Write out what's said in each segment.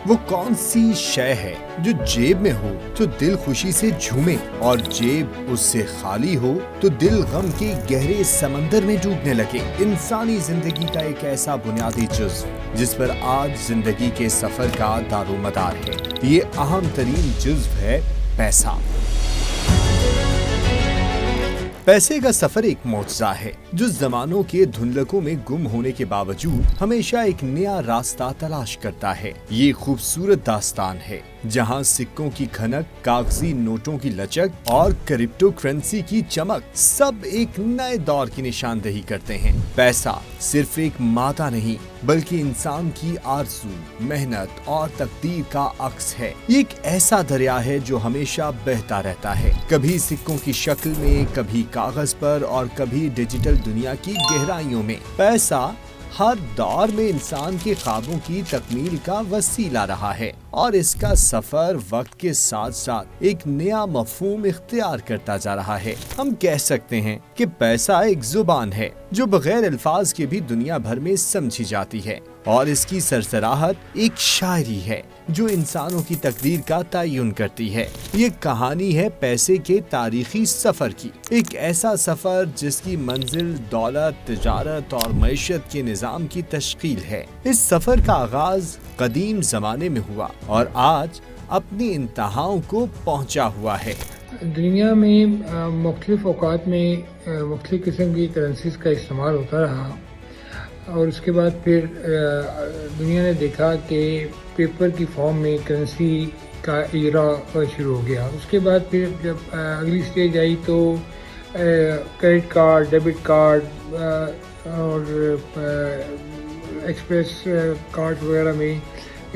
وہ کون سی شے ہے جو جیب میں ہو تو دل خوشی سے جھومے اور جیب اس سے خالی ہو تو دل غم کے گہرے سمندر میں ڈوبنے لگے؟ انسانی زندگی کا ایک ایسا بنیادی جزو جس پر آج زندگی کے سفر کا دار و مدار ہے، یہ اہم ترین جزو ہے پیسہ۔ پیسے کا سفر ایک معجزہ ہے جو زمانوں کے دھندلکوں میں گم ہونے کے باوجود ہمیشہ ایک نیا راستہ تلاش کرتا ہے۔ یہ خوبصورت داستان ہے جہاں سکوں کی کھنک، کاغذی نوٹوں کی لچک اور کرپٹو کرنسی کی چمک سب ایک نئے دور کی نشاندہی کرتے ہیں۔ پیسہ صرف ایک مادہ نہیں بلکہ انسان کی آرزو، محنت اور تقدیر کا عکس ہے۔ یہ ایک ایسا دریا ہے جو ہمیشہ بہتا رہتا ہے، کبھی سکوں کی شکل میں، کبھی کاغذ پر اور کبھی ڈیجیٹل دنیا کی گہرائیوں میں۔ پیسہ ہر دور میں انسان کے خوابوں کی تکمیل کا وسیلہ رہا ہے اور اس کا سفر وقت کے ساتھ ساتھ ایک نیا مفہوم اختیار کرتا جا رہا ہے۔ ہم کہہ سکتے ہیں کہ پیسہ ایک زبان ہے جو بغیر الفاظ کے بھی دنیا بھر میں سمجھی جاتی ہے، اور اس کی سرسراہٹ ایک شاعری ہے جو انسانوں کی تقدیر کا تعین کرتی ہے۔ یہ کہانی ہے پیسے کے تاریخی سفر کی، ایک ایسا سفر جس کی منزل دولت، تجارت اور معیشت کے نظام کی تشکیل ہے۔ اس سفر کا آغاز قدیم زمانے میں ہوا اور آج اپنی انتہاؤں کو پہنچا ہوا ہے۔ دنیا میں مختلف اوقات میں مختلف قسم کی کرنسیز کا استعمال ہوتا رہا، اور اس کے بعد پھر دنیا نے دیکھا کہ پیپر کی فارم میں کرنسی کا اجرا شروع ہو گیا۔ اس کے بعد پھر جب اگلی سٹیج آئی تو کریڈٹ کارڈ، ڈیبٹ کارڈ اور ایکسپریس کارڈ وغیرہ میں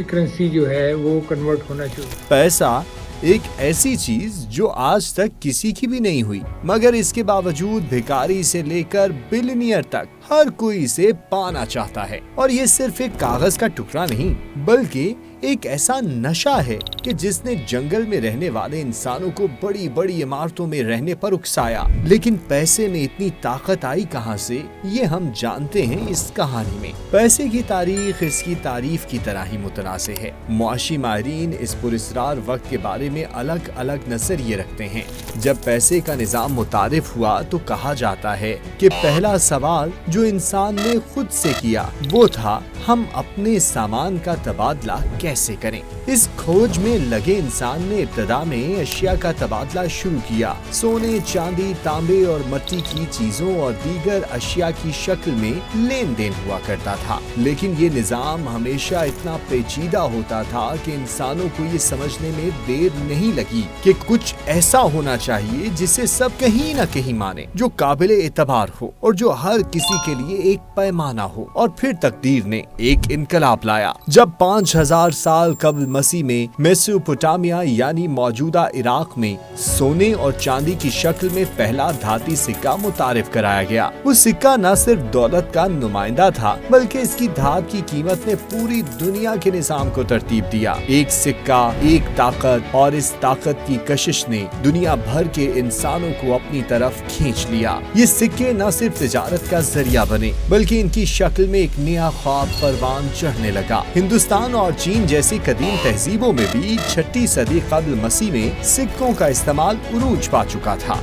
کرنسی جو ہے وہ کنورٹ ہونا شروع ہوا۔ پیسہ ایک ایسی چیز جو آج تک کسی کی بھی نہیں ہوئی، مگر اس کے باوجود بھکاری سے لے کر بلینئر تک ہر کوئی اسے پانا چاہتا ہے۔ اور یہ صرف ایک کاغذ کا ٹکڑا نہیں بلکہ ایک ایسا نشہ ہے کہ جس نے جنگل میں رہنے والے انسانوں کو بڑی بڑی عمارتوں میں رہنے پر اکسایا۔ لیکن پیسے میں اتنی طاقت آئی کہاں سے، یہ ہم جانتے ہیں اس کہانی میں۔ پیسے کی تاریخ اس کی تعریف کی طرح ہی متنازع ہے۔ معاشی ماہرین اس پراسرار وقت کے بارے میں الگ الگ نظریے رکھتے ہیں۔ جب پیسے کا نظام متعارف ہوا تو کہا جاتا ہے کہ پہلا سوال جو انسان نے خود سے کیا وہ تھا، ہم اپنے سامان کا تبادلہ کیسے کریں؟ اس کھوج میں لگے انسان نے ابتدا میں اشیاء کا تبادلہ شروع کیا۔ سونے، چاندی، تانبے اور مٹی کی چیزوں اور دیگر اشیاء کی شکل میں لین دین ہوا کرتا تھا، لیکن یہ نظام ہمیشہ اتنا پیچیدہ ہوتا تھا کہ انسانوں کو یہ سمجھنے میں دیر نہیں لگی کہ کچھ ایسا ہونا چاہیے جسے سب کہیں نہ کہیں مانے، جو قابل اعتبار ہو اور جو ہر کسی کے لیے ایک پیمانہ ہو۔ اور پھر تقدیر نے ایک انقلاب لایا جب 5000 سال قبل مسیح میں میسوپوٹامیا یعنی موجودہ عراق میں سونے اور چاندی کی شکل میں پہلا دھاتی سکہ متعارف کرایا گیا۔ وہ سکہ نہ صرف دولت کا نمائندہ تھا بلکہ اس کی دھات کی قیمت نے پوری دنیا کے نظام کو ترتیب دیا۔ ایک سکہ، ایک طاقت، اور اس طاقت کی کشش نے دنیا بھر کے انسانوں کو اپنی طرف کھینچ لیا۔ یہ سکے نہ صرف تجارت کا ذریعہ بنے بلکہ ان کی شکل میں ایک نیا خواب پروان چڑھنے لگا۔ ہندوستان اور چین جیسی قدیم تہذیبوں میں بھی 6 صدی قبل مسیح میں سکوں کا استعمال عروج پا چکا تھا۔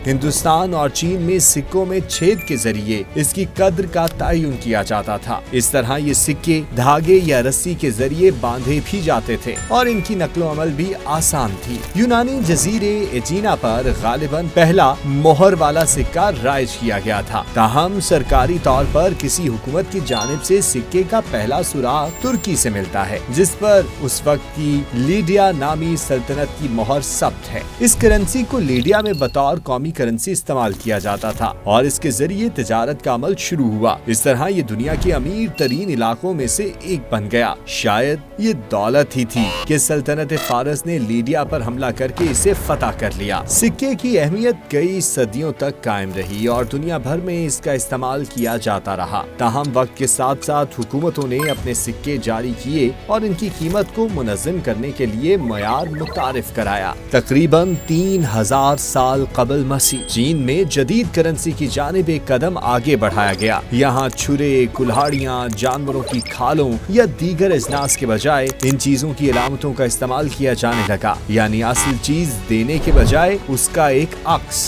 ہندوستان اور چین میں سکوں میں چھید کے ذریعے اس کی قدر کا تعین کیا جاتا تھا۔ اس طرح یہ سکے دھاگے یا رسی کے ذریعے باندھے بھی جاتے تھے اور ان کی نقل و عمل بھی آسان تھی۔ یونانی جزیرے ایجینا پر غالباً پہلا مہر والا سکہ رائج کیا گیا تھا، تاہم سرکاری طور پر کسی حکومت کی جانب سے سکے کا پہلا سراغ ترکی سے ملتا ہے جس پر اس وقت کی لیڈیا نامی سلطنت کی مہر ثبت ہے۔ اس کرنسی کو لیڈیا میں بطور قومی کرنسی استعمال کیا جاتا تھا اور اس کے ذریعے تجارت کا عمل شروع ہوا۔ اس طرح یہ دنیا کے امیر ترین علاقوں میں سے ایک بن گیا۔ شاید یہ دولت ہی تھی کہ سلطنت فارس نے لیڈیا پر حملہ کر کے اسے فتح کر لیا۔ سکے کی اہمیت کئی صدیوں تک قائم رہی اور دنیا بھر میں اس کا استعمال کیا جاتا رہا، تاہم وقت کے ساتھ ساتھ حکومتوں نے اپنے سکے جاری کیے اور ان کی قیمت کو منظم کرنے کے لیے معیار متعارف کرایا۔ تقریباً 3000 سال قبل 81 चीन में जदीद करेंसी की जानिब एक कदम आगे बढ़ाया गया। यहाँ छुरे, कुल्हाड़ियाँ, जानवरों की खालों या दीगर अजनास के बजाय इन चीजों की अलामतों का इस्तेमाल किया जाने लगा, यानी असल चीज देने के बजाय उसका एक अक्स।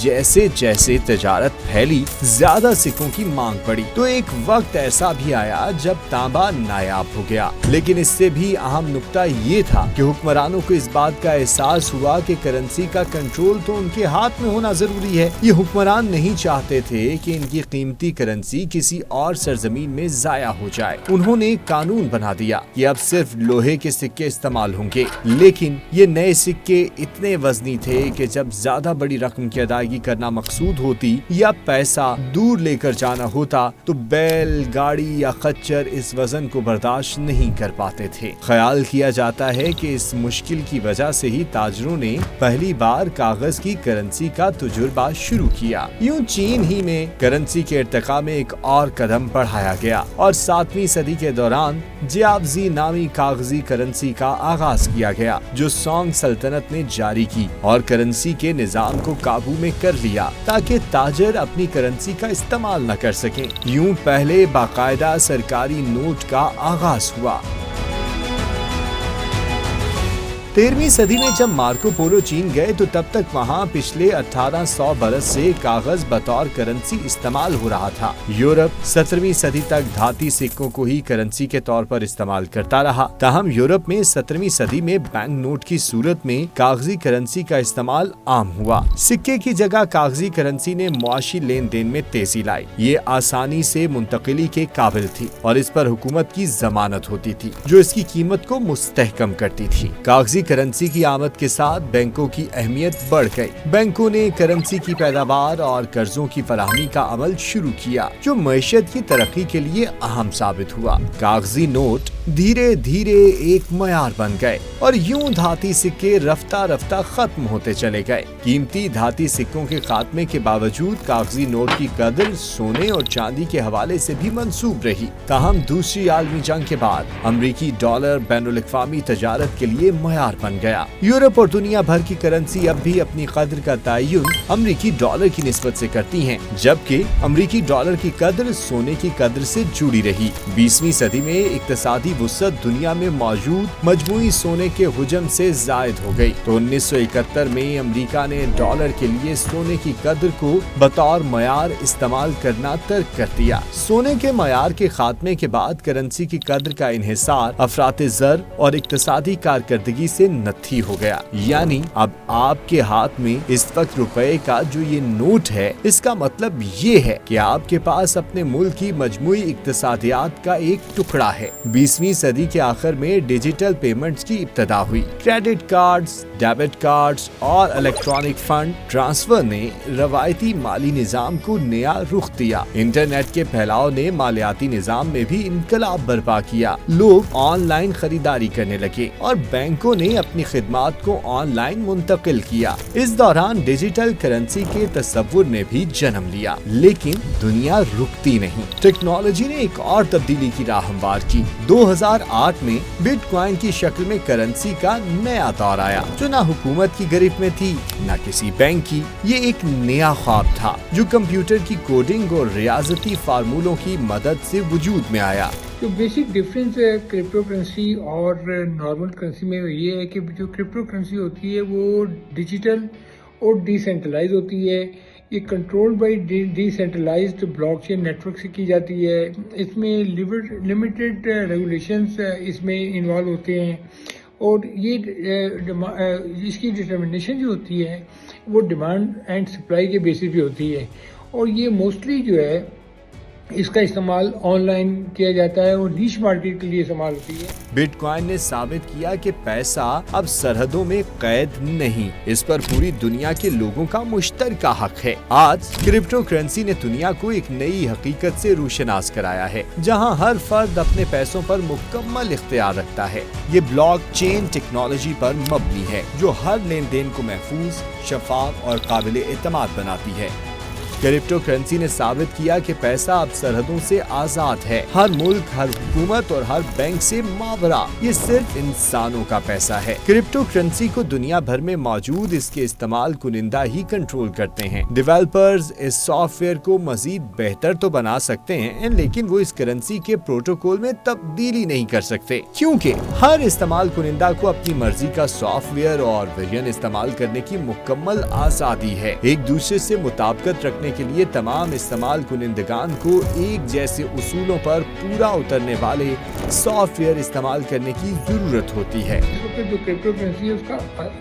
जैसे जैसे तिजारत फैली, ज्यादा सिक्कों की मांग बढ़ी, तो एक वक्त ऐसा भी आया जब तांबा नायाब हो गया। लेकिन इससे भी अहम नुक्ता ये था कि हुक्मरानों को इस बात का एहसास हुआ कि करेंसी का कंट्रोल तो उनके हाथ में होना जरूरी है। ये हुक्मरान नहीं चाहते थे कि इनकी कीमती करेंसी किसी और सरजमीन में जाया हो जाए। उन्होंने एक कानून बना दिया कि अब सिर्फ लोहे के सिक्के इस्तेमाल होंगे। लेकिन ये नए सिक्के इतने वजनी थे कि जब ज्यादा बड़ी रकम की अदायगी करना मकसूद होती या पैसा दूर लेकर जाना होता तो बैल, गाड़ी या खच्चर इस वजन को बर्दाश्त नहीं कर पाते थे। ख्याल किया जाता है कि इस मुश्किल की वजह से ही ताजरों ने पहली बार कागज की करेंसी का तजुर्बा शुरू किया। यूं चीन ही में करेंसी के इर्तिका में एक और कदम बढ़ाया गया और 7वीं सदी के दौरान जियावजी नामी कागजी करेंसी का आगाज किया गया, जो सोंग सल्तनत ने जारी की और करेंसी के निजाम को काबू में कर लिया ताकि ताजर अपनी करेंसी का इस्तेमाल न कर सकें। यूं पहले बाकायदा सरकारी नोट का आगाज हुआ। 13वीं सदी में जब मार्को पोलो चीन गए तो तब तक वहाँ पिछले 1800 बरस से कागज बतौर करेंसी इस्तेमाल हो रहा था। यूरोप 17वीं सदी तक धाती सिक्कों को ही करेंसी के तौर पर इस्तेमाल करता रहा। ताहम यूरोप में 17वीं सदी में बैंक नोट की सूरत में कागजी करेंसी का इस्तेमाल आम हुआ। सिक्के की जगह कागजी करेंसी ने मुआशी लेन देन में तेजी लाई। ये आसानी से मुंतकिली के काबिल थी और इस पर हुकूमत की जमानत होती थी, जो इसकी कीमत को मुस्तहकम करती थी। कागजी करेंसी की आमद के साथ बैंकों की अहमियत बढ़ गई। बैंकों ने करेंसी की पैदावार और कर्जों की फराहमी का अमल शुरू किया, जो मईशत की तरक्की के लिए अहम साबित हुआ। कागजी नोट धीरे धीरे एक मयार बन गए और यूं धाती सिक्के रफ्ता रफ्ता खत्म होते चले गए। कीमती धाती सिक्कों के खात्मे के बावजूद कागजी नोट की कदर सोने और चांदी के हवाले से भी मंसूब रही। ताहम दूसरी आलमी जंग के बाद अमरीकी डॉलर बैनुल-अक़वामी तजारत के लिए मयार बन गया। यूरोप और दुनिया भर की करेंसी अब भी अपनी कदर का तयन अमरीकी डॉलर की निस्बत से करती हैं, जबकि अमरीकी डॉलर की कदर सोने की कदर से जुड़ी रही। 20वीं सदी में इक्तिसादी वुसअत दुनिया में मौजूद मजमूई सोने के हुजम से जायद हो गई, तो 1971 में अमेरिका ने डॉलर के लिए सोने की कदर को बतौर मयार इस्तेमाल करना तर्क कर दिया। सोने के मयार के खात्मे के बाद करेंसी की कदर का इन्हिसार अफराते ज़र और इक्तिसादी कारकर्दगी से नत्थी हो गया। यानी अब आपके हाथ में इस वक्त रुपए का जो ये नोट है, इसका मतलब ये है कि आपके पास अपने मुल्क की मजमूई इक्तिसादियात का एक टुकड़ा है। 20वीं सदी के आखिर में डिजिटल पेमेंट्स की इब्तिदा हुई। क्रेडिट कार्ड्स, डेबिट कार्ड्स और इलेक्ट्रॉनिक फंड ट्रांसफर ने रवायती माली निजाम को नया रुख दिया। इंटरनेट के फैलाव ने मालियाती निजाम में भी इनकलाब बर्पा किया। लोग ऑनलाइन खरीदारी करने लगे और बैंकों ने अपनी खिदमात को ऑनलाइन मुंतकिल किया। इस दौरान डिजिटल करेंसी के तस्वुर ने भी जन्म लिया, लेकिन दुनिया रुकती नहीं। टेक्नोलॉजी ने एक और तब्दीली की राह हमवार की। 2008 में बिटकॉइन की शक्ल में करेंसी का नया दौर आया, जो न हुकूमत की गिरफ्त में थी न किसी बैंक की। ये एक नया ख्वाब था जो कंप्यूटर की कोडिंग और रियाजती फार्मूलों की मदद से वजूद में आया। तो बेसिक डिफरेंस क्रिप्टो करेंसी और नॉर्मल करेंसी में ये है कि जो क्रिप्टो करेंसी होती है वो डिजिटल और डिसेंट्रलाइज होती है। ये control by decentralised blockchain network से की जाती है। इसमें लिमिटेड रेगुलेशंस इसमें इन्वॉल्व होते हैं और ये इसकी डिटर्मिनेशन जो होती है वो डिमांड एंड सप्लाई के बेसिस पे होती है और ये मोस्टली जो है इसका इस्तेमाल ऑनलाइन किया जाता है और नीश मार्केट के लिए इस्तेमाल होती है। बिटकॉइन ने साबित किया कि पैसा अब सरहदों में कैद नहीं, इस पर पूरी दुनिया के लोगों का मुश्तरका हक है। आज क्रिप्टो करेंसी ने दुनिया को एक नई हकीकत से रूशनास कराया है, जहां हर फर्द अपने पैसों पर मुकम्मल इख्तियार रखता है। ये ब्लॉकचेन टेक्नोलॉजी पर मबनी है, जो हर लेन देन को महफूज, शफाफ और काबिल एतमाद बनाती है। क्रिप्टो करेंसी ने साबित किया कि पैसा अब सरहदों से आजाद है। हर मुल्क, हर हुकूमत और हर बैंक से मावरा ये सिर्फ इंसानों का पैसा है। क्रिप्टो करेंसी को दुनिया भर में मौजूद इसके इस्तेमाल कुनिंदा ही कंट्रोल करते हैं। डेवलपर्स इस सॉफ्टवेयर को मजीद बेहतर तो बना सकते हैं, लेकिन वो इस करेंसी के प्रोटोकॉल में तब्दीली नहीं कर सकते, क्योंकि हर इस्तेमाल कुनिंदा को अपनी मर्जी का सॉफ्टवेयर और वेरिएंट इस्तेमाल करने की मुकम्मल आजादी है। एक दूसरे से मुताबिकत रखने के लिए तमाम इस्तेमाल कुनिंदगान को एक जैसे उसूलों पर पूरा उतरने वाले सॉफ्टवेयर इस्तेमाल करने की जरूरत होती है। जो क्रिप्टो करेंसी है उसका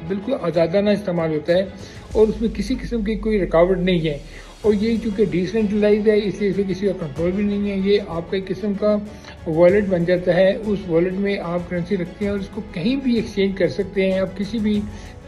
बिल्कुल आज़ादाना इस्तेमाल होता है और उसमें किसी किस्म की कोई रुकावट नहीं है, और ये चूँकि डिसेंट्रलाइज है इसलिए इसमें किसी का कंट्रोल भी नहीं है। ये आपका एक किस्म का वॉलेट बन जाता है। उस वॉलेट में आप करेंसी रखते हैं और इसको कहीं भी एक्सचेंज कर सकते हैं। आप किसी भी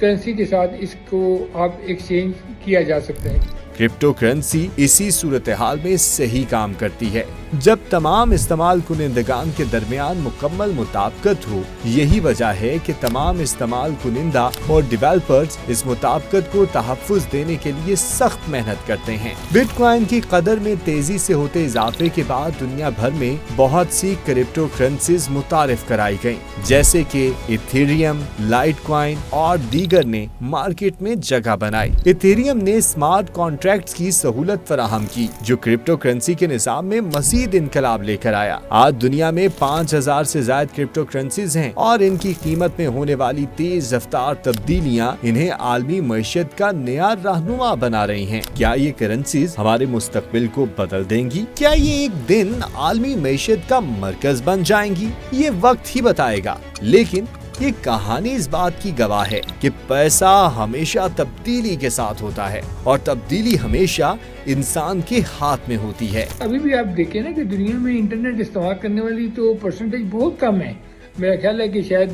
करेंसी के साथ इसको आप एक्सचेंज किया जा सकता है। क्रिप्टो करेंसी इसी सूरत हाल में सही काम करती है जब तमाम इस्तेमाल कुनिंदगान के दरमियान मुकम्मल मुताबिकत हो। यही वजह है कि तमाम इस्तेमाल कुनिंदा और डेवलपर्स इस मुताबिकत को तहफ़्फ़ुज़ देने के लिए सख्त मेहनत करते हैं। बिटकॉइन की कदर में तेजी से होते इजाफे के बाद दुनिया भर में बहुत सी क्रिप्टो करेंसीज मुतारिफ कराई गयी, जैसे कि इथेरियम, लाइटकॉइन और दीगर ने मार्केट में जगह बनाई। इथेरियम ने स्मार्ट कॉन्ट्रैक्ट्स की सहूलत फराहम की, जो क्रिप्टो करेंसी के निज़ाम में मज़ीद इनकलाब लेकर आया। आज दुनिया में 5000 से ज्यादा क्रिप्टो करेंसीज हैं और इनकी कीमत में होने वाली तेज रफ्तार तब्दीलियां इन्हें आलमी मईशत का नया रहनुमा बना रही हैं। क्या ये करेंसीज हमारे मुस्तकबिल को बदल देंगी? क्या ये एक दिन आलमी मईशत का मरकज बन जाएंगी? ये वक्त ही बताएगा, लेकिन ये कहानी इस बात की गवाह है कि पैसा हमेशा तब्दीली के साथ होता है और तब्दीली हमेशा इंसान के हाथ में होती है। अभी भी आप देखें ना कि दुनिया में इंटरनेट इस्तेमाल करने वाली तो परसेंटेज बहुत कम है। मेरा ख्याल है कि शायद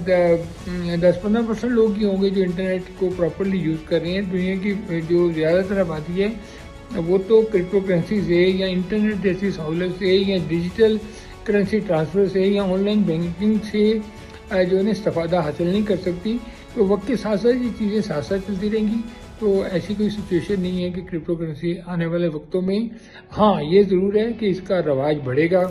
10-15% लोग ही होंगे जो इंटरनेट को प्रॉपरली यूज़ कर रहे हैं। दुनिया की जो ज़्यादातर आबादी है वो तो क्रिप्टो करेंसी से या इंटरनेट जैसी सहूलत से या डिजिटल करेंसी ट्रांसफ़र से या ऑनलाइन बैंकिंग से जो है इस्तेफादा हासिल नहीं कर सकती। तो वक्त के साथ साथ ये चीज़ें साथ साथ चलती रहेंगी। तो ऐसी कोई सिचुएशन नहीं है कि क्रिप्टो करेंसी आने वाले वक्तों में, हाँ ये ज़रूर है कि इसका रवाज बढ़ेगा।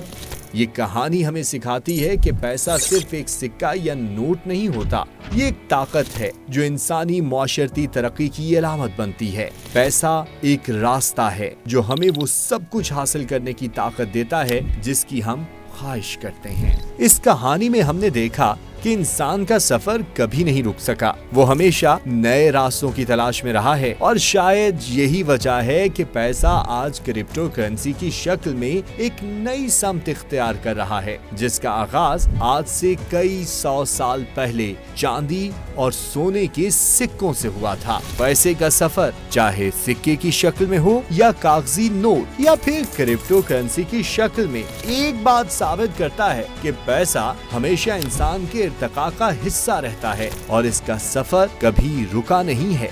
ये कहानी हमें सिखाती है कि पैसा सिर्फ एक सिक्का या नोट नहीं होता, ये एक ताकत है जो इंसानी माशरती तरक्की की अलामत बनती है। पैसा एक रास्ता है जो हमें वो सब कुछ हासिल करने की ताकत देता है जिसकी हम ख्वाहिश करते हैं। इस कहानी में हमने देखा कि इंसान का सफर कभी नहीं रुक सका, वो हमेशा नए रास्तों की तलाश में रहा है और शायद यही वजह है कि पैसा आज क्रिप्टो करेंसी की शक्ल में एक नई समत इख्तियार कर रहा है, जिसका आगाज आज से कई 100 साल पहले चांदी और सोने के सिक्कों से हुआ था। पैसे का सफर चाहे सिक्के की शक्ल में हो या कागजी नोट या फिर क्रिप्टो करेंसी की शक्ल में, एक बात साबित करता है कि पैसा हमेशा इंसान के इर्तिका का हिस्सा रहता है और इसका सफर कभी रुका नहीं है।